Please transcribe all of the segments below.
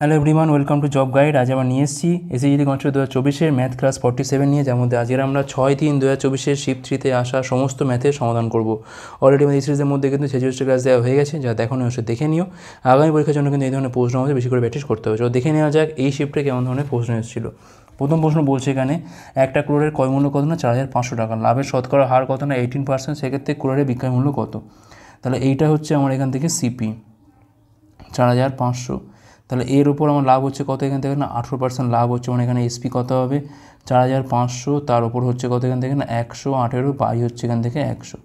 Hello everyone, welcome to job guide. আজ আমরা নিয়ে এসেছি এসএসসি কনস্টেবল 2024 ম্যাথ ক্লাস 47 নিয়ে, যার মধ্যে আজকের আমরা 6-3-2024 শিফট 3-তে আসা সমস্ত ম্যাথের সমাধান করব। অলরেডি আমাদের এই সিরিজের মধ্যে কিন্তু 46টা ক্লাস দেওয়া হয়ে গেছে, যা দেখো অবশ্যই দেখে নিও। আগামী পরীক্ষার জন্য কিন্তু এই ধরনের প্রশ্ন আমাদের বেশি করে প্র্যাকটিস করতে হবে। দেখে নেওয়া যাক এই শিফটে কেমন ধরনের প্রশ্ন এসেছিল। প্রথম প্রশ্ন বলছে এখানে, একটা ক্রোড়ের ক্রয় মূল্য কত না 4,500 টাকা, লাভের শতকরা হার কত না 18%, সেক্ষেত্রে ক্রোড়ের বিক্রয় মূল্য কত। তাহলে এইটা হচ্ছে আমার এখান থেকে সিপি 4,500। তাহলে এর উপর আমার লাভ হচ্ছে কত, এখান থেকে না 18% লাভ হচ্ছে, মানে এখানে এসপি কত হবে 4,500, তার উপর হচ্ছে কত এখান থেকে না 118, বাই হচ্ছে এখান থেকে 100,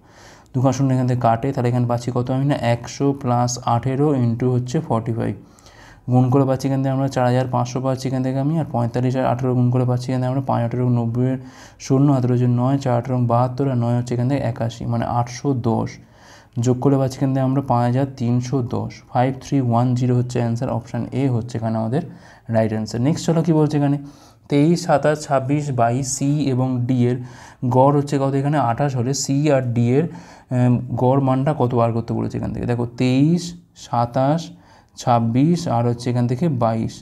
2 এখান থেকে কাটে, তাহলে এখানে পাচ্ছি কত আমি না 100 + 18 ইন্টু হচ্ছে 45, গুণ করে পাচ্ছি এখান থেকে আমরা 4,500 পাচ্ছি এখান থেকে আমি, আর 45 আর 18 গুণ করে পাচ্ছি এখান থেকে আমরা 5 18 90 শূন্য, 18 হচ্ছে 9, 4 18 72, আর 9 হচ্ছে এখান থেকে 81, মানে 810, যোগ করে পাচ্ছি এখান থেকে আমরা 5,310, 5310 হচ্ছে অ্যান্সার। অপশান এ হচ্ছে এখানে আমাদের রাইট অ্যান্সার। নেক্সট চলো কী বলছে এখানে, 23, 27, 26, 22 সি এবং ডি এর গড় হচ্ছে কত, এখানে 28 হলে সি আর ডি এর গড় মানটা কত বার করতে বলেছে এখান থেকে। দেখো 23, 27, 26 আর হচ্ছে এখান থেকে 22,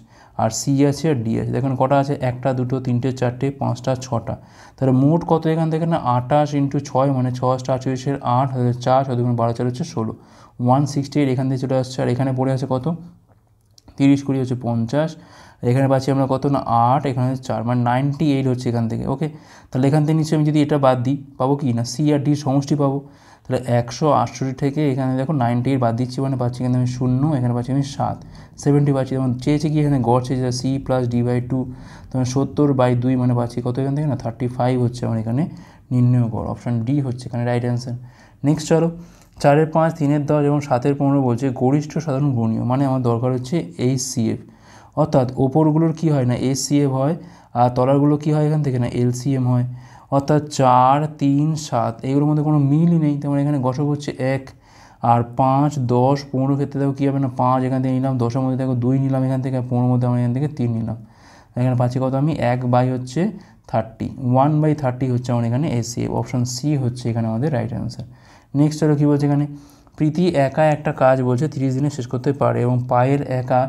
আর সি আছে আর ডি আছে। দেখুন কটা আছে, 1 2 3 4 5 6টা, তাহলে মোট কত এখান থেকে না 28 × 6, মানে 6 48 8, 4 6 2 12 4 হচ্ছে 16, 168 এখান থেকে চলে আসছে। আর এখানে পড়ে আছে কত 30 20 হচ্ছে 50, এখানে পাচ্ছি আমরা কত না 8, এখানে 4, মানে 98 হচ্ছে এখান থেকে। ওকে, তাহলে এখান থেকে নিশ্চয়ই আমি যদি এটা বাদ দিই পাবো কি না সি আর ডির সমষ্টি পাবো। তাহলে 168 থেকে এখানে দেখো 98 বাদ দিচ্ছি, মানে পাচ্ছি এখানে আমি 0, এখানে পাচ্ছি আমি 7, 70 পাচ্ছি। যেমন চেয়েছে কি এখানে গড় চেয়েছে সি + d/2, তখন 70/2, মানে পাচ্ছি কত এখান থেকে না 35 হচ্ছে আমার এখানে নির্ণয় গড়। অপশান ডি হচ্ছে এখানে রাইট অ্যান্সার। নেক্সট চলো, 4 5, 3 10 এবং 7 15 বলছে গরিষ্ঠ সাধারণ গুণনীয়, মানে আমার দরকার হচ্ছে HCF, অর্থাৎ ওপরগুলোর কী হয় না HCF হয়, আর তলারগুলো কী হয় এখান থেকে না LCM হয়। অর্থাৎ 4 3 7 এগুলোর মধ্যে কোনো মিলই নেই, তেমন এখানে গসক হচ্ছে 1, আর 5 10 15 ক্ষেত্রে দেখো কী হবে না 5 এখান থেকে নিলাম, 10-এর মধ্যে দেখো 2 নিলাম এখান থেকে, 15-এর মধ্যে আমরা এখান থেকে 3 নিলাম, এখানে পাচ্ছি কত আমি 1/30, 1/30 হচ্ছে আমার এখানে HCF। অপশান সি হচ্ছে এখানে আমাদের রাইট অ্যান্সার। নেক্সট হলো কী বলছে এখানে, প্রীতি একা একটা কাজ বলছে 30 দিনে শেষ করতে পারে, এবং পায়েল একা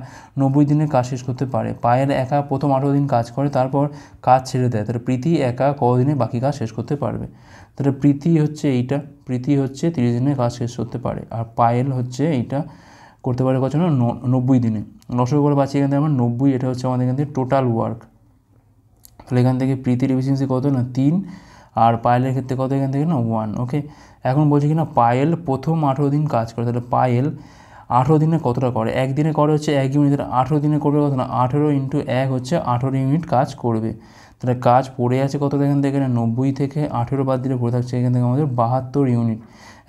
90 দিনের কাজ শেষ করতে পারে। পায়েল একা প্রথম 18 দিন কাজ করে, তারপর কাজ ছেড়ে দেয়, তাহলে প্রীতি একা কদিনে বাকি কাজ শেষ করতে পারবে। তাহলে প্রীতি হচ্ছে এইটা, প্রীতি হচ্ছে 30 দিনে কাজ শেষ করতে পারে, আর পায়েল হচ্ছে এইটা করতে পারে কত না 90 দিনে। লসগু করে পাচ্ছি এখান থেকে আমরা 90, এটা হচ্ছে আমাদের এখান থেকে টোটাল ওয়ার্ক। তাহলে এখান থেকে প্রীতির এফিসিয়েন্সি কত না 3, আর পায়েলের ক্ষেত্রে কত এখান থেকে না 1। ওকে, এখন বলছি কি না পায়েল প্রথম 18 দিন কাজ করে, তাহলে পায়েল 18 দিনে কতটা করে, একদিনে করে হচ্ছে 1 ইউনিট, তাহলে 18 দিনে করবে কত না 18 × 1 হচ্ছে 18 ইউনিট কাজ করবে। তাহলে কাজ পড়ে আছে কত এখান থেকে না 90 থেকে 18 বাদ দিলে পড়ে থাকছে এখান থেকে আমাদের 72 ইউনিট।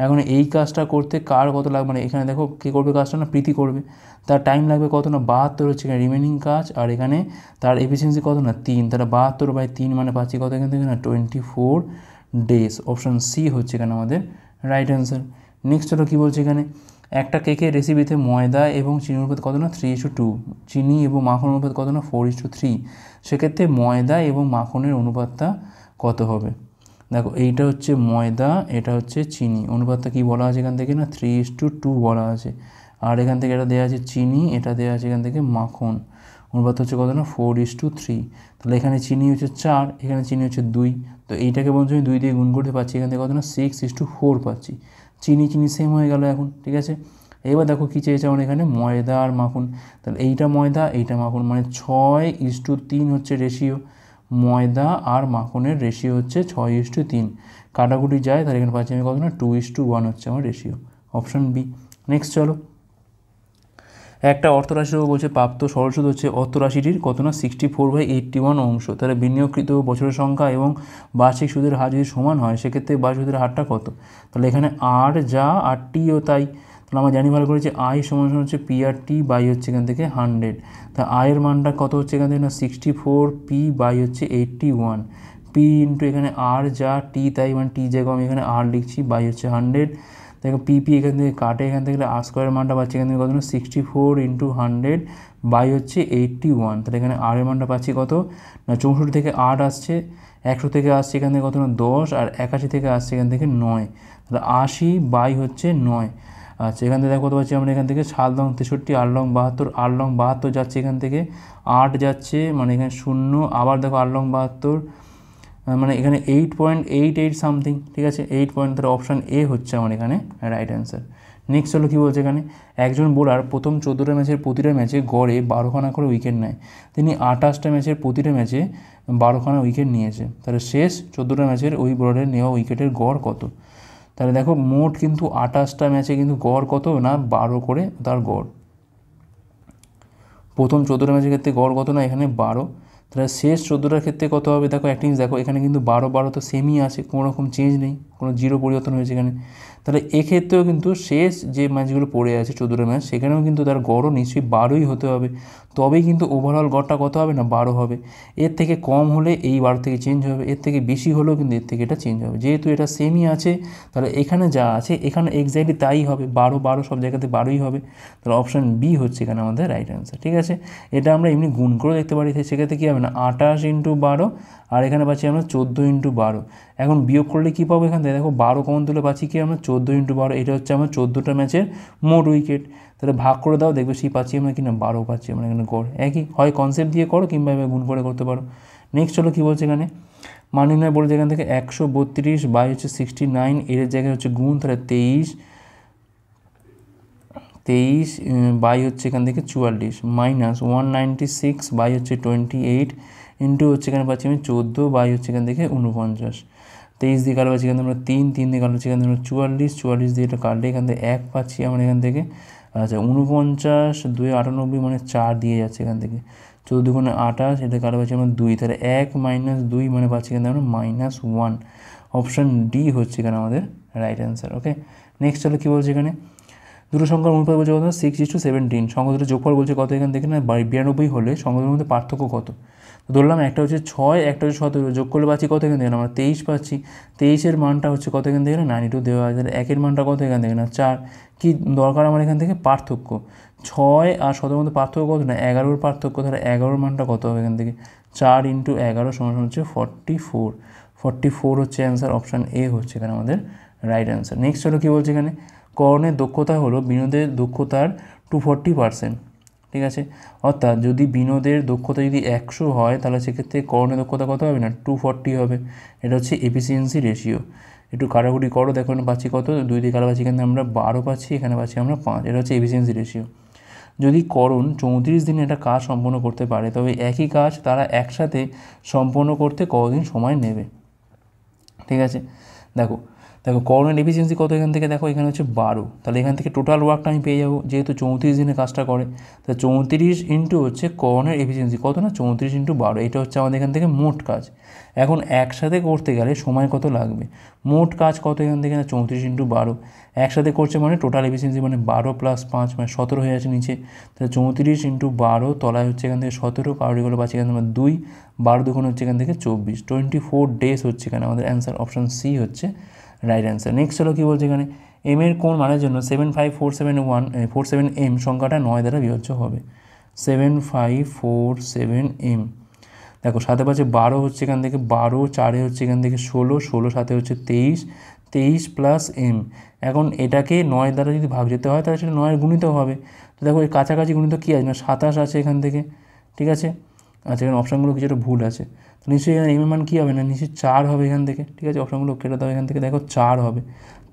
এখন এই কাজটা করতে কার কত লাগবে, মানে এখানে দেখো কে করবে কাজটা না প্রীতি করবে, তার টাইম লাগবে কত না 72 হচ্ছে এখানে রিমেনিং কাজ, আর এখানে তার এফিসিয়েন্সি কত না 3, তাহলে 72/3 মানে পাচ্ছি কত এখান থেকে না 24 ডেজ। অপশান সি হচ্ছে এখানে আমাদের রাইট অ্যান্সার। নেক্সট হলো কী বলছে এখানে, একটা কেকের রেসিপিতে ময়দা এবং চিনির অনুপাত কত না 3:2, চিনি এবং মাখন অনুপাত কত না 4:3, সেক্ষেত্রে ময়দা এবং মাখনের অনুপাতটা কত হবে। দেখো এইটা হচ্ছে ময়দা, এটা হচ্ছে চিনি, অনুপাতটা কী বলা আছে এখান থেকে না 3:2 বলা আছে, আর এখান থেকে এটা দেওয়া আছে চিনি, এটা দেওয়া আছে এখান থেকে মাখন, অনুপাত হচ্ছে কত না 4:3। তাহলে এখানে চিনি হচ্ছে 4, এখানে চিনি হচ্ছে 2, তো এইটাকে বলছি আমি 2 দিয়ে গুণ করতে পারছি, এখান থেকে কত না 6:4 পাচ্ছি। চিনি চিনি সেম হয়ে গেল এখন, ঠিক আছে। এবার দেখো কী চেয়েছে আমার এখানে ময়দা আর মাখন, তাহলে এইটা ময়দা এইটা মাখন, মানে 6:3 হচ্ছে রেশিও, ময়দা আর মাখনের রেশিও হচ্ছে 6:3, কাটাকুটি যায়, তাহলে এখানে পাচ্ছি আমি কত না 2:1 হচ্ছে আমার রেশিও। Option B. নেক্সট চলো, একটা অর্থরাশির উপর বলছে প্রাপ্ত সরল সুদ হচ্ছে অর্থরাশিটির কত না 64/81 অংশ, তাহলে বিনিয়োগকৃত বছরের সংখ্যা এবং বার্ষিক সুদের হার যদি সমান হয়, সেক্ষেত্রে বার্ষিক সুদের হারটা কত। তাহলে এখানে আর যা আর টিও তাই, তাহলে আমরা জানি ভালো করেছি আই সমান হচ্ছে PR/T বাই হচ্ছে এখান থেকে 100, তা আয়ের মানটা কত হচ্ছে এখান থেকে না 64, P বাই হচ্ছে 81, P ইন্টু এখানে আর যা টি তাই, মানে টি জায়গায় আমি এখানে আর লিখছি, বাই হচ্ছে 100। দেখো পিপি এখান থেকে কাটে, এখান থেকে আর স্কোয়ারের মানটা পাচ্ছি এখান থেকে কত না 64 × 100 বাই হচ্ছে 81, তাহলে এখানে আর এর মানটা পাচ্ছি কত না 64 থেকে 8 আসছে, 100 থেকে আসছে এখান থেকে কত না 10, আর 81 থেকে আসছে এখান থেকে 9, তাহলে 80 বাই হচ্ছে 9, আচ্ছা এখান থেকে দেখো কত পাচ্ছি আমরা এখান থেকে 7 লং 63, 8 লং 72, 8 লং 72 যাচ্ছে এখান থেকে 8 যাচ্ছে, মানে এখানে 0, আবার দেখো 8 লং 72, মানে এখানে 8.88 সামথিং, ঠিক আছে 8 পয়েন্ট, তাহলে অপশান এ হচ্ছে আমার এখানে রাইট অ্যান্সার। নেক্সট হলো কী বলছে এখানে, একজন বোলার প্রথম 14টা ম্যাচের প্রতিটা ম্যাচে গড়ে 12খানা করে উইকেট নেয়, তিনি 28টা ম্যাচের প্রতিটা ম্যাচে 12খানা উইকেট নিয়েছে, তাহলে শেষ 14টা ম্যাচের ওই বোলারের নেওয়া উইকেটের গড় কত? তাহলে দেখো মোট কিন্তু 28টা ম্যাচে কিন্তু গড় কত না 12 করে তার গড়, প্রথম 14টা ম্যাচের ক্ষেত্রে গড় কত না এখানে 12, তাহলে শেষ 14টার ক্ষেত্রে কত হবে? দেখো একটা জিনিস দেখো, এখানে কিন্তু 12 তো সেমই আছে, কোনো রকম চেঞ্জ নেই, কোনো জিরো পরিবর্তন হয়েছে এখানে, তাহলে এক্ষেত্রেও কিন্তু শেষ যে ম্যাচগুলো পড়ে আছে 14টা ম্যাচ, সেখানেও কিন্তু তার গড়ও নিশ্চয়ই 12ই হতে হবে, তবেই কিন্তু ওভারঅল গড়টা কত হবে না 12 হবে। এর থেকে কম হলে এই 12 থেকে চেঞ্জ হবে, এর থেকে বেশি হলেও কিন্তু এর থেকে এটা চেঞ্জ হবে, যেহেতু এটা সেমই আছে তাহলে এখানে যা আছে এখানে এক্স্যাক্টলি তাই হবে, 12 সব জায়গাতে 12ই হবে, তাহলে অপশান বি হচ্ছে এখানে আমাদের রাইট অ্যান্সার। ঠিক আছে, এটা আমরা এমনি গুণ করে দেখতে পারি, সেক্ষেত্রে কী হবে না 28 × 12, আর এখানে পাচ্ছি আমরা 14 × 12, এখন বিয়োগ করলে কী পাবো এখান থেকে দেখো 12 কমন তুলে পাচ্ছি কি আমরা 14 × 12, এটা হচ্ছে আমার 14টা ম্যাচের মোট উইকেট, তাহলে ভাগ করে দাও দেখবে সেই পাচ্ছি আমরা কি না 12 পাচ্ছি আমরা এখানে গড়, একই হয় কনসেপ্ট দিয়ে করো কিংবা এভাবে গুণ করে করতে পারো। নেক্সট হলো কী বলছে এখানে, মান নির্ণয় বলছে এখান থেকে 132 বাই হচ্ছে 69, এর জায়গায় হচ্ছে গুণ, তাহলে 23 বাই হচ্ছে এখান থেকে 44 মাইনাস 196 বাই হচ্ছে 28 ইন্টু হচ্ছে এখানে পাচ্ছি আমি 14 বাই হচ্ছে এখান থেকে 49, 23 দিয়ে কালো পাচ্ছি এখান থেকে আমরা 3 দিয়ে কালো পাচ্ছি এখান থেকে আমরা 44 দিয়ে এটা কাটলে এখান থেকে 1 পাচ্ছি আমরা এখান থেকে, আচ্ছা 49 2 98 মানে 4 দিয়ে যাচ্ছে এখান থেকে, 14 × 28 এটা কালো পাচ্ছি আমরা 2, তাহলে 1 - 2 মানে পাচ্ছি এখান থেকে আমরা -1, অপশান ডি হচ্ছে এখানে আমাদের রাইট অ্যান্সার। ওকে, নেক্সট হলো কী বলছে এখানে, দুটো সংখ্যার অনুপাত বলছে কত 6:17, সংখ্যা দুটো যোগফল বলছে কত এখান থেকে না 92 হলে সংখ্যাদের মধ্যে পার্থক্য কত? তো ধরলাম একটা হচ্ছে 6, একটা হচ্ছে 17, যোগ করলে পাচ্ছি কত এখান থেকে আমরা 23 পাচ্ছি, 23-এর মানটা হচ্ছে কত এখান থেকে না 92 দেওয়া আছে, তাহলে 1-এর মানটা কত এখান থেকে না 4, কি দরকার আমার এখান থেকে পার্থক্য, 6 আর 17-এর মধ্যে পার্থক্য কত না 11-এর পার্থক্য, তাহলে 11-এর মানটা কত হবে এখান থেকে 4 × 11 = হচ্ছে 44 হচ্ছে অ্যান্সার, অপশান এ হচ্ছে এখানে আমাদের রাইট অ্যান্সার। নেক্সট হলো কী বলছে এখানে, করণের দক্ষতা হলো বিনোদের দক্ষতার 240%, ঠিক আছে, অর্থাৎ যদি বিনোদের দক্ষতা যদি 100 হয় তাহলে সেক্ষেত্রে করণের দক্ষতা কত হবে না 240 হবে, এটা হচ্ছে এফিসিয়েন্সি রেশিও। একটু কাটাকুটি করো, দেখো পাচ্ছি কত 2 দিয়ে কাটা পাচ্ছি এখানে আমরা 12 পাচ্ছি, এখানে পাচ্ছি আমরা 5, এটা হচ্ছে এফিসিয়েন্সি রেশিও। যদি করণ 34 দিনে একটা কাজ সম্পন্ন করতে পারে তবে একই কাজ তারা একসাথে সম্পন্ন করতে কতদিন সময় নেবে? ঠিক আছে, দেখো করণের এফিসিয়েন্সি কত এখান থেকে দেখো এখানে হচ্ছে 12, তাহলে এখান থেকে টোটাল ওয়ার্কটা আমি পেয়ে যাবো, যেহেতু 34 দিনে কাজটা করে, তাহলে 34 ইন্টু হচ্ছে করণের এফিসিয়েন্সি কত না 34 × 12, এটা হচ্ছে আমাদের এখান থেকে মোট কাজ। এখন একসাথে করতে গেলে সময় কত লাগবে, মোট কাজ কত এখান থেকে না 34 × 12, একসাথে করছে মানে টোটাল এফিসিয়েন্সি মানে 12 + 5 মানে 17 হয়ে আছে নিচে, তাহলে 34 × 12 তলায় হচ্ছে এখান থেকে 17, কারোরিগুলো পাচ্ছি এখান থেকে 2, 12 2 হচ্ছে এখান থেকে 24 ডেজ হচ্ছে এখানে আমাদের অ্যান্সার, অপশান সি হচ্ছে রাইট অ্যান্সার। নেক্সট হলো কী বলছে এখানে, এম এর কোণ মানের জন্য 75471 এম সংখ্যাটা 9 দ্বারা বিভাজ্য হবে, 7547 এম। দেখো সাথে পাচ্ছে 12 হচ্ছে এখান থেকে 12, 4 হচ্ছে এখান থেকে 16 সাথে হচ্ছে 23 প্লাস এম। এখন এটাকে 9 দ্বারা যদি ভাগ যেতে হয় তাহলে সেটা 9 গুণিত হবে, তো দেখো এর কাছাকাছি গুণিত কী আছে না 27 আছে এখান থেকে, ঠিক আছে, আচ্ছা এখানে অপশানগুলো কিছুটা ভুল আছে, তো নিশ্চয়ই এখানে এম এর মান কী হবে না নিশ্চয়ই 4 হবে এখান থেকে, ঠিক আছে, অপশানগুলো কেটে দাও এখান থেকে, দেখো 4 হবে,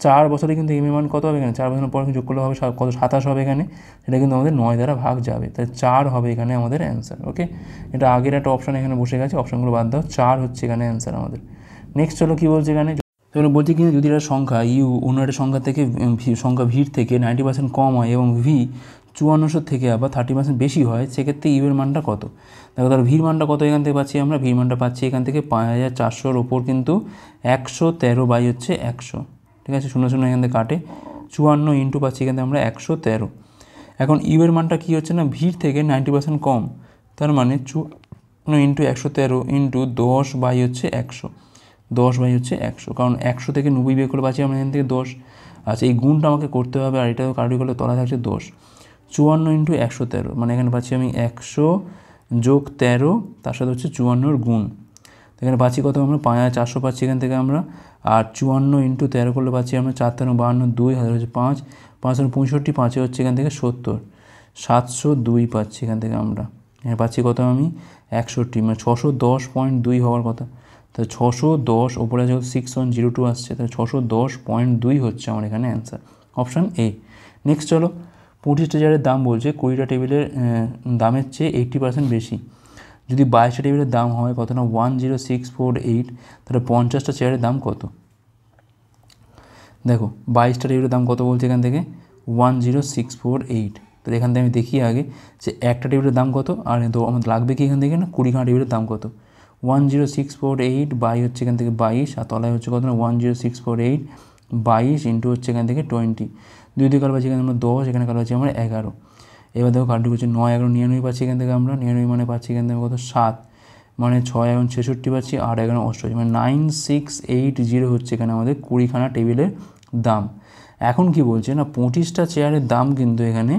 4 বছরে কিন্তু এম এর মান কত হবে এখানে 4 বছরের পর যোগ করলে হবে কত 27 হবে এখানে, এটা কিন্তু আমাদের 9 দ্বারা ভাগ যাবে, তাই 4 হবে এখানে আমাদের অ্যান্সার। ওকে, এটা আগের একটা অপশান এখানে বসে গেছে, অপশানগুলো বাদ দাও, 4 হচ্ছে এখানে অ্যান্সার আমাদের। নেক্সট হলো কী বলছে এখানে, তাহলে বলছে কিনা যদি একটা সংখ্যা ইউ অন্য একটা সংখ্যা থেকে সংখ্যা ভির থেকে 90% কম হয় এবং ভি 5400 থেকে আবার 30% বেশি হয়, সেক্ষেত্রে ইউ এর মানটা কত? দেখো তাহলে ভির মানটা কত এখান থেকে পাচ্ছি আমরা, ভির মানটা পাচ্ছি এখান থেকে 5400-র ওপর কিন্তু 113 বাই হচ্ছে 100, ঠিক আছে, 0 এখান থেকে কাটে 54 ইন্টু পাচ্ছি এখান থেকে আমরা 113। এখন ইউ এর মানটা কী হচ্ছে না ভির থেকে 90% কম, তার মানে 54 ইন্টু 113 ইন্টু 10 বাই হচ্ছে 100, 10 বাই হচ্ছে 100, কারণ 100 থেকে 90 বের করে পাচ্ছি আমরা এখান থেকে 10, আচ্ছা এই গুণটা আমাকে করতে হবে, আর এটাও কারোর করলে তলা থাকছে 10, 54 ইন্টু 113 মানে এখানে পাচ্ছি আমি 100 যোগ 13 তার সাথে হচ্ছে 54-র গুণ, তো এখানে পাচ্ছি কত আমরা 5400 পাচ্ছি এখান থেকে আমরা, আর 54 ইন্টু 13 করলে পাচ্ছি আমরা 4 × 52 2 হাজার হচ্ছে 5, 565, 5 হচ্ছে এখান থেকে 70, 702 পাচ্ছি এখান থেকে আমরা। এখানে পাচ্ছি কত আমি 61, মানে 610.2 হওয়ার কথা। তাহলে 610 ওপরে যখন 6102 আসছে, তাহলে 610.2 হচ্ছে আমার এখানে অ্যান্সার, অপশান এ। নেক্সট চলো, 25টা চেয়ারের দাম বলছে 20টা টেবিলের দামের চেয়ে 80% বেশি। যদি 22টা টেবিলের দাম হয় কত না 10648, তাহলে 50টা চেয়ারের দাম কত? দেখো 22টা টেবিলের দাম কত বলছে এখান থেকে 10648। তো এখান থেকে আমি দেখি আগে যে একটা টেবিলের দাম কত, আর তো আমাদের লাগবে কি এখান থেকে না 20খানা টেবিলের দাম কত। 10648 বাই হচ্ছে এখান থেকে 22, আর তলায় হচ্ছে কত না 10648 22 ইন্টু হচ্ছে এখান থেকে 20, 2 দিয়ে কালো পাচ্ছি এখানে আমরা 10, এখানে কালো পাচ্ছি আমরা 11। এবার দেখো কালটি হচ্ছে 9 11 99 পাচ্ছি এখান থেকে আমরা, 99 মানে পাচ্ছি এখান থেকে কত 7, মানে 6 এখন 66 পাচ্ছি, 8 11 88, মানে 9680 হচ্ছে এখানে আমাদের 20খানা টেবিলের দাম। এখন কি বলছে না 25টা চেয়ারের দাম কিন্তু এখানে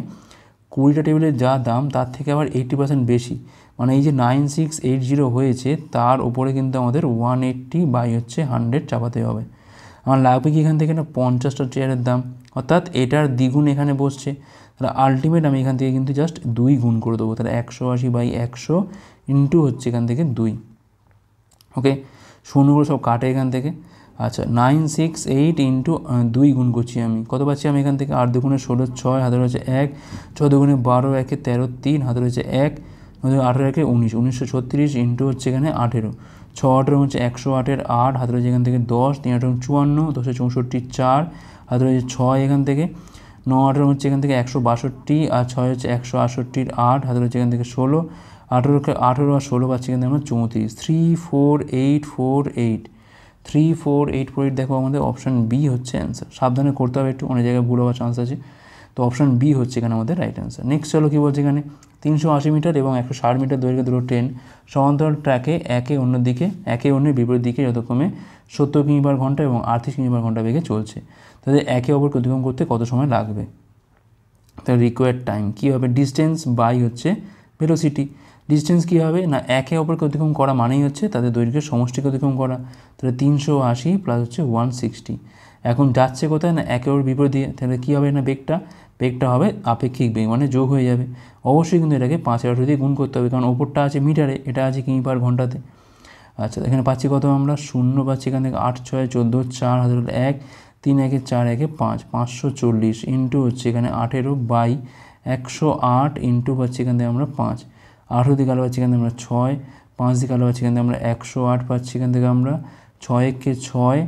20টা টেবিলের যা দাম তার থেকে আবার 80% বেশি, মানে এই যে 9680 হয়েছে তার উপরে কিন্তু আমাদের 180 বাই হচ্ছে 100 চাপাতে হবে। আমার লাগবে কি এখান থেকে না 50টা চেয়ারের দাম, অর্থাৎ এটার দ্বিগুণ এখানে বসছে। তাহলে আলটিমেট আমি এখান থেকে কিন্তু জাস্ট 2 গুণ করে দেবো, তাহলে 180 বাই 100 ইন্টু হচ্ছে এখান থেকে 2। ওকে, শূন্যগুলো সব কাটে এখান থেকে। আচ্ছা 968 ইন্টু 2 গুণ করছি আমি, কত পাচ্ছি আমি এখান থেকে 8 দুগুণে 16, 6 হাতে রয়েছে 1, 6 দুগুণে 12, 1 13, 3 হাতে রয়েছে 1, 18 1 19, 1936 ইন্টু হচ্ছে এখানে 18, 6 18 হচ্ছে 108-এর 8, হাতে রয়েছে এখান থেকে 10, 3 18 54, 10 64 4, হাতে রয়েছে 6 এখান থেকে, 9 18 হচ্ছে এখান থেকে 162, আর 6 হচ্ছে 168-এর 8, হাতে রয়েছে এখান থেকে 16, 18 আর 16 পাচ্ছি এখান থেকে আমরা 34, 34848, 34848 দেখো আমাদের অপশান বি হচ্ছে অ্যান্সার। সাবধানে করতে হবে একটু, অনেক জায়গায় ভুল হওয়ার চান্স আছে। তো অপশান বি হচ্ছে এখানে আমাদের রাইট অ্যান্সার। নেক্সট চলো কী বলছে এখানে 380 মিটার এবং 160 মিটার দৈর্ঘ্যের দুটো ট্রেন সমান্তরাল ট্র্যাকে একে অন্যের বিপরীত দিকে যথাক্রমে 70 কিমি/ঘন্টা এবং 38 কিমি/ঘন্টা বেগে চলছে, তাদের একে অপরকে অতিক্রম করতে কত সময় লাগবে? তাহলে রিকোয়ার্ড টাইম কী হবে, ডিস্টেন্স বাই হচ্ছে ভেলোসিটি। ডিস্টেন্স কী হবে না একে অপরকে অতিক্রম করা মানেই হচ্ছে তাদের দৈর্ঘ্যের সমষ্টিকে অতিক্রম করা, তাহলে 380 প্লাস হচ্ছে 160। এখন যাচ্ছে কোথায় না একে অপর বিপরীত দিয়ে, তাহলে কী হবে না বেগটা হবে আপেক্ষিক বেগ, মানে যোগ হয়ে যাবে। অবশ্যই কিন্তু এটাকে 5/8 দিয়ে গুণ করতে হবে, কারণ ওপরটা আছে মিটারে, এটা আছে কিমি/ঘন্টাতে। আচ্ছা এখানে পাচ্ছি কত আমরা 0 পাচ্ছি এখান থেকে 8 6 14 4 হাতে 1, 3 1 4 1 5, 540 ইন্টু হচ্ছে এখানে 18 বাই 108 ইন্টু পাচ্ছি এখান থেকে আমরা 5, 18 দিয়ে কালো পাচ্ছি এখান থেকে আমরা 6, 5 দিয়ে কালো পাচ্ছি এখান থেকে আমরা 108 পাচ্ছি এখান থেকে আমরা, 6 1 6,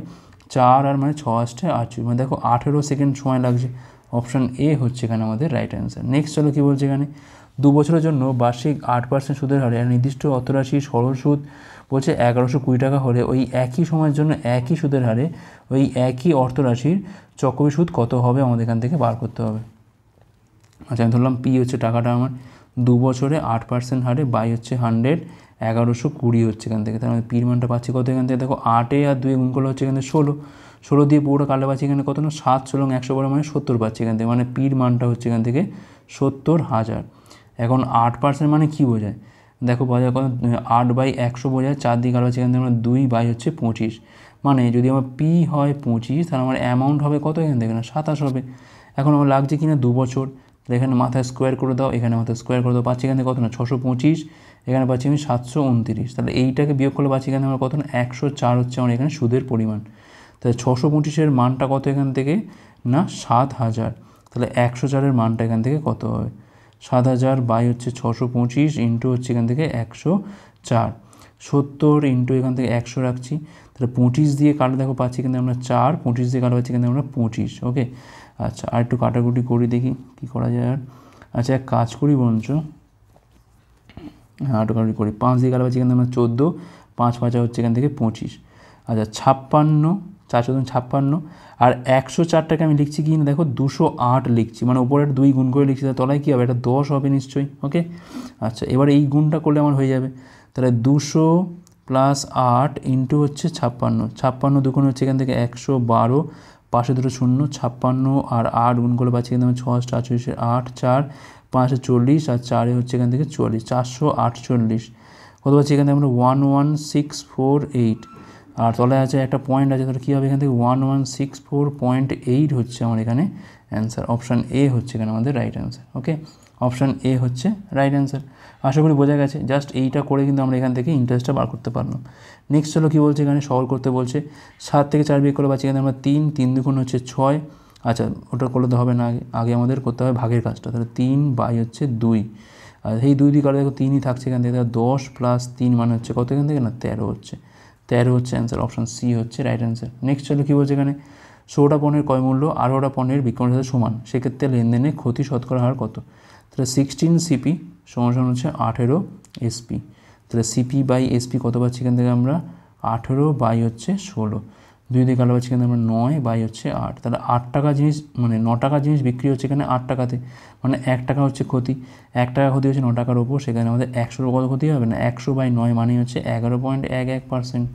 4 আর মানে 6 8 48, মানে দেখো 18 সেকেন্ড সময় লাগছে। অপশান এ হচ্ছে এখানে আমাদের রাইট অ্যান্সার। নেক্সট চলো কী বলছে এখানে 2 বছরের জন্য বার্ষিক 8% সুদের হারে নির্দিষ্ট অর্থরাশি সরল সুদ বলছে 1120 টাকা হলে ওই একই সময়ের জন্য একই সুদের হারে ওই একই অর্থরাশির চক্রবৃদ্ধি সুদ কত হবে আমাদের এখান থেকে বার করতে হবে। আচ্ছা আমি ধরলাম পি হচ্ছে টাকাটা আমার 2 বছরে 8% হারে বাই হচ্ছে 100, 1120 হচ্ছে এখান থেকে, তার মানে পির মানটা পাচ্ছি কত এখান থেকে দেখো 8 আর 2 গুণ করলে হচ্ছে এখান থেকে 16 দিয়ে পুরোটা কাটলে পাচ্ছি এখানে কত না 7 16 100 বড় মানে 70 পাচ্ছি এখান থেকে, মানে পির মানটা হচ্ছে এখান থেকে 70,000। এখন 8% মানে কী বোঝায় দেখো বোঝায় কত 8/100 বোঝায়, 4 দিয়ে কাটলে পাচ্ছি এখান থেকে আমরা 2 বাই হচ্ছে 25, মানে যদি আমার পি হয় 25 তাহলে আমার অ্যামাউন্ট হবে কত এখান থেকে না 27 হবে। এখন আমার লাগছে কি না 2 বছর, তাহলে এখানে মাথায় স্কোয়ার করে দাও, এখানে মাথায় স্কোয়ার করে দাও, পাচ্ছি এখান থেকে কত না 625, এখানে পাচ্ছি আমি 729, তাহলে এইটাকে বিয়োগ করলে পাচ্ছি এখানে আমার কত না 104 হচ্ছে আমার এখানে সুদের পরিমাণ। তাহলে 625-এর মানটা কত এখান থেকে না 7000, তাহলে 104-এর মানটা এখান থেকে কত হবে 7000 বাই হচ্ছে 625 ইন্টু হচ্ছে এখান থেকে 104, 70 ইন্টু এখান থেকে 100 রাখছি, তাহলে 25 দিয়ে কাটলে দেখো পাচ্ছি কিন্তু আমরা 4, 25 দিয়ে কাটলে পাচ্ছি কিন্তু আমরা 25। ওকে আচ্ছা আর একটু কাটাকুটি করি দেখি কী করা যায় আর। আচ্ছা এক কাজ করি বরঞ্চ একটু কাটাকুটি করি, 5 দিয়ে কাটলে পাচ্ছি কিন্তু আমরা 14, 5 5 হচ্ছে এখান থেকে 25। আচ্ছা 56, 4 14 56, আর 104টাকে আমি লিখছি কি না দেখো 208 লিখছি, মানে উপরে 2 গুণ করে লিখছি, তাহলে তলায় কী হবে এটা 10 হবে নিশ্চয়ই। ওকে আচ্ছা এবার এই গুণটা করলে আমার হয়ে যাবে, তাহলে 200 প্লাস 8 ইন্টু হচ্ছে 56, 56 দুগুণ হচ্ছে এখান থেকে 112, পাশে দুটো শূন্য 56 আর 8 গুণ করে পাচ্ছি কিন্তু 6 48, 8 4 5 40 আর 4 হচ্ছে এখান থেকে 44, 448 কত পাচ্ছি এখান থেকে আমরা 11648, আর তলায় আছে একটা পয়েন্ট আছে, তাহলে কী হবে এখান থেকে 11648 হচ্ছে আমার এখানে অ্যান্সার। অপশান এ হচ্ছে এখানে আমাদের right answer. Okay, option A হচ্ছে রাইট অ্যান্সার। আশা করি বোঝা গেছে। জাস্ট এইটা করে কিন্তু আমরা এখান থেকে ইন্টারেস্টটা বার করতে পারলাম। নেক্সট হলো কী বলছে এখানে, সলভ করতে বলছে। 7 থেকে 4 বিয়োগ করে পাচ্ছি এখানে আমরা 3, 3 দুগুণ হচ্ছে 6। আচ্ছা, ওটা করলে তো হবে না, আগে আমাদের করতে হবে ভাগের কাজটা। তাহলে 3 বাই হচ্ছে 2, আর এই 2 দিয়ে কারো দেখো 3ই থাকছে এখান থেকে। 10 প্লাস 3 মানে হচ্ছে কত এখান থেকে, না 13 হচ্ছে। 13 হচ্ছে অ্যান্সার। অপশান সি হচ্ছে রাইট অ্যান্সার। নেক্সট হলো কী বলছে এখানে, 16টা পণ্যের ক্রয় মূল্য 18টা পণ্যের বিক্রয়ের সাথে সমান, সেক্ষেত্রে লেনদেনে ক্ষতি শতকরা হার কত? তাহলে 16 সিপি সমান হচ্ছে 18 এসপি। তাহলে সিপি বাই এসপি কত পাচ্ছি এখান থেকে আমরা, 18 বাই হচ্ছে 16। 2 দিয়ে কালো পাচ্ছি এখানে আমরা 9 বাই হচ্ছে 8। তাহলে 8 টাকা জিনিস, মানে 9 টাকার জিনিস বিক্রি হচ্ছে এখানে 8 টাকাতে, মানে 1 টাকা হচ্ছে ক্ষতি। 1 টাকা ক্ষতি হচ্ছে 9 টাকার ওপর, সেখানে আমাদের 100 কত ক্ষতি হবে না, 100 বাই 9 মানে হচ্ছে 11.11%।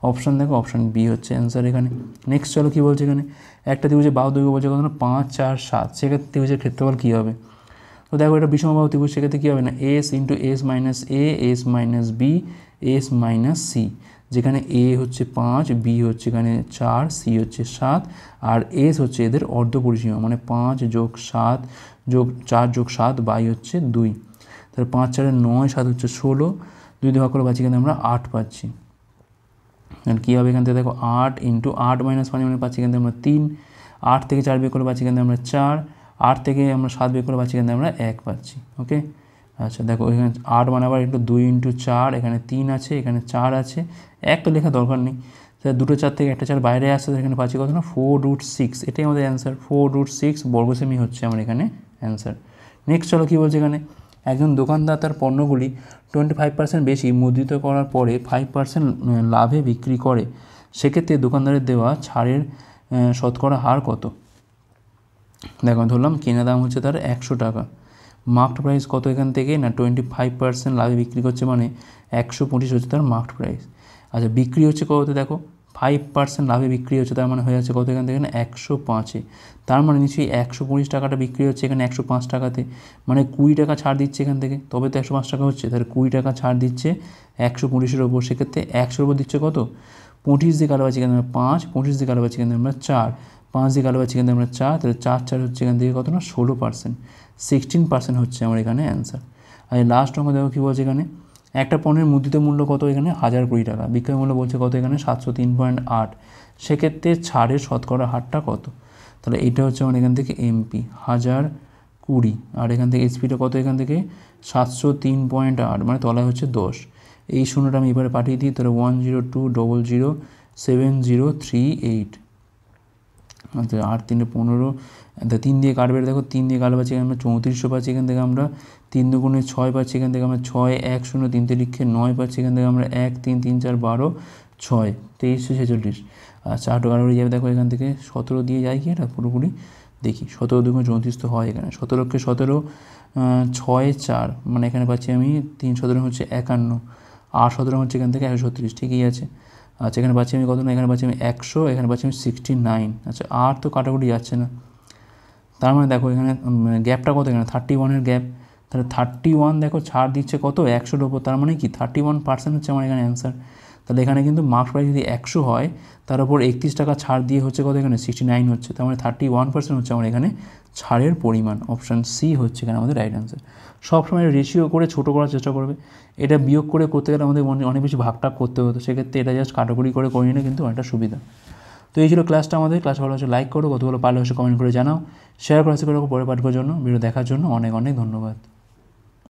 অপশান দেখো, অপশান বি হচ্ছে অ্যান্সার এখানে। নেক্সট চলো কী বলছে এখানে, একটা ত্রিভুজের বাহু দৈর্ঘ্য বলছে কত না 5, 4, 7, সেক্ষেত্রে ত্রিভুজের ক্ষেত্রফল কী হবে? তো দেখো এটা বিষমবাহু ত্রিভুজ, সেক্ষেত্রে কী হবে না, s into s minus a, s minus b, s minus c, যেখানে এ হচ্ছে 5, বি হচ্ছে এখানে 4, সি হচ্ছে 7, আর এস হচ্ছে এদের অর্ধ পরিসীমা, মানে 5 যোগ 7 যোগ 4 যোগ 7 বাই হচ্ছে 2। তাহলে 5 4 9, 7 হচ্ছে 16, 2 দিয়ে ভাগ করে পাচ্ছি এখানে আমরা 8 পাচ্ছি। আর কী হবে এখান থেকে দেখো, 8 ইন্টু 8 মাইনাস 5 মানে পাচ্ছি এখান থেকে আমরা 3, 8 থেকে 4 বিয়োগ করে পাচ্ছি এখান থেকে আমরা 4, 8 থেকে আমরা 7 বিয়োগ করে পাচ্ছি এখান থেকে আমরা 1 পাচ্ছি। ওকে, আচ্ছা দেখো এখানে 8 মানে আবার একটু 2 ইন্টু 4, এখানে 3 আছে, এখানে 4 আছে, 1 তো লেখা দরকার নেই। তাহলে দুটো 4 থেকে একটা 4 বাইরে আসছে, এখানে পাচ্ছি কত না 4√6, এটাই আমাদের অ্যান্সার। 4√6 বর্গ সেমি হচ্ছে আমার এখানে অ্যান্সার। নেক্সট চলো কী বলছে এখানে, একজন দোকানদার তার পণ্যগুলি 25% বেশি মুদ্রিত করার পরে 5% লাভে বিক্রি করে, সেক্ষেত্রে দোকানদারের দেওয়া ছাড়ের শতকরা হার কত? দেখো ধরলাম কেনা দাম হচ্ছে তার 100 টাকা, মার্কড প্রাইস কত এখান থেকে, না 25% লাভে বিক্রি করছে, মানে 125 হচ্ছে তার মার্কড প্রাইস। আচ্ছা, বিক্রি হচ্ছে কততে, দেখো 5% লাভে বিক্রি হচ্ছে, তার মানে হয়ে যাচ্ছে কত এখান থেকে, না 105-এ। তার মানে নিশ্চয়ই 125 টাকাটা বিক্রি হচ্ছে এখানে 105 টাকাতে, মানে 20 টাকা ছাড় দিচ্ছে এখান থেকে, তবে তো 105 টাকা হচ্ছে। তাহলে 20 টাকা ছাড় দিচ্ছে 125-এর ওপর, সেক্ষেত্রে 100-এর ওপর দিচ্ছে কত, 25 দিয়ে কালো পাচ্ছি এখানে আমরা 5, 25 দিয়ে কালো পাচ্ছি এখানে আমরা 4, 5 দিয়ে কালো পাচ্ছি এখান থেকে আমরা 4, তাহলে 4 4 হচ্ছে এখান থেকে কত না 16%, 16% হচ্ছে আমার এখানে অ্যান্সার। আর লাস্ট অঙ্ক দেখো কী বলছে এখানে, একটা পণ্যের মুদ্রিত মূল্য কত এখানে 1020 টাকা, বিক্রয় মূল্য বলছে কত এখানে 703.8, সেক্ষেত্রে ছাড়ের শতকরা হারটা কত? তাহলে এটা হচ্ছে আমার এখান থেকে এমপি 1020, আর এখান থেকে এসপিটা কত এখান থেকে 703.8, মানে তলায় হচ্ছে 10। এই শূন্যটা আমি এবারে পাঠিয়ে দিই, তাহলে 102000738। আচ্ছা, 8 3 15, 3 দিয়ে কাটবে, দেখো 3 দিয়ে কাটবে পাচ্ছি আমরা 3400 পাচ্ছি এখান থেকে আমরা, 3 দুগুণে 6 পাচ্ছি এখান থেকে আমরা 6, 1 0 3 তে লিখে 9 পাচ্ছি এখান থেকে আমরা 1 3 3 4 12 6, 2346। আচ্ছা, 8 কাটাকুটি যাবে, দেখো এখান থেকে 17 দিয়ে যায় কি এটা পুরোপুরি দেখি, 17 দুগুণে 34 তো হয় এখানে, 17কে 17 6 4, মানে এখানে পাচ্ছি আমি 3 17 হচ্ছে 51, 8 17 হচ্ছে এখান থেকে 136, ঠিকই আছে। আচ্ছা, এখানে পাচ্ছি আমি কত না, এখানে পাচ্ছি আমি 100, এখানে পাচ্ছি আমি 69। আচ্ছা, আর তো কাটাকুটি যাচ্ছে না, তার মানে দেখো এখানে গ্যাপটা কত, এখানে 31-এর গ্যাপ। তাহলে 31 দেখো ছাড় দিচ্ছে কত 100-এর ওপর, তার মানে কি 31% হচ্ছে আমার এখানে অ্যান্সার। তাহলে এখানে কিন্তু মার্কস প্রাইস যদি 100 হয়, তার উপর 31 টাকা ছাড় দিয়ে হচ্ছে কত এখানে 69 হচ্ছে, তার মানে 31% হচ্ছে আমার এখানে ছাড়ের পরিমাণ। অপশান সি হচ্ছে এখানে আমাদের রাইট অ্যান্সার। সবসময় রেশিও করে ছোটো করার চেষ্টা করবে, এটা বিয়োগ করে করতে গেলে আমাদের অনেক বেশি ভাগটাগ করতে হতো, সেক্ষেত্রে এটা জাস্ট কাটাকুটি করে নিলে কিন্তু অনেকটা সুবিধা। তো এই ছিল ক্লাসটা আমাদের। ক্লাস ভালো হচ্ছে লাইক করো, কতগুলো পারলে হচ্ছে কমেন্ট করে জানাও, শেয়ার করে পরে পাঠকের জন্য। ভিডিও দেখার জন্য অনেক অনেক ধন্যবাদ।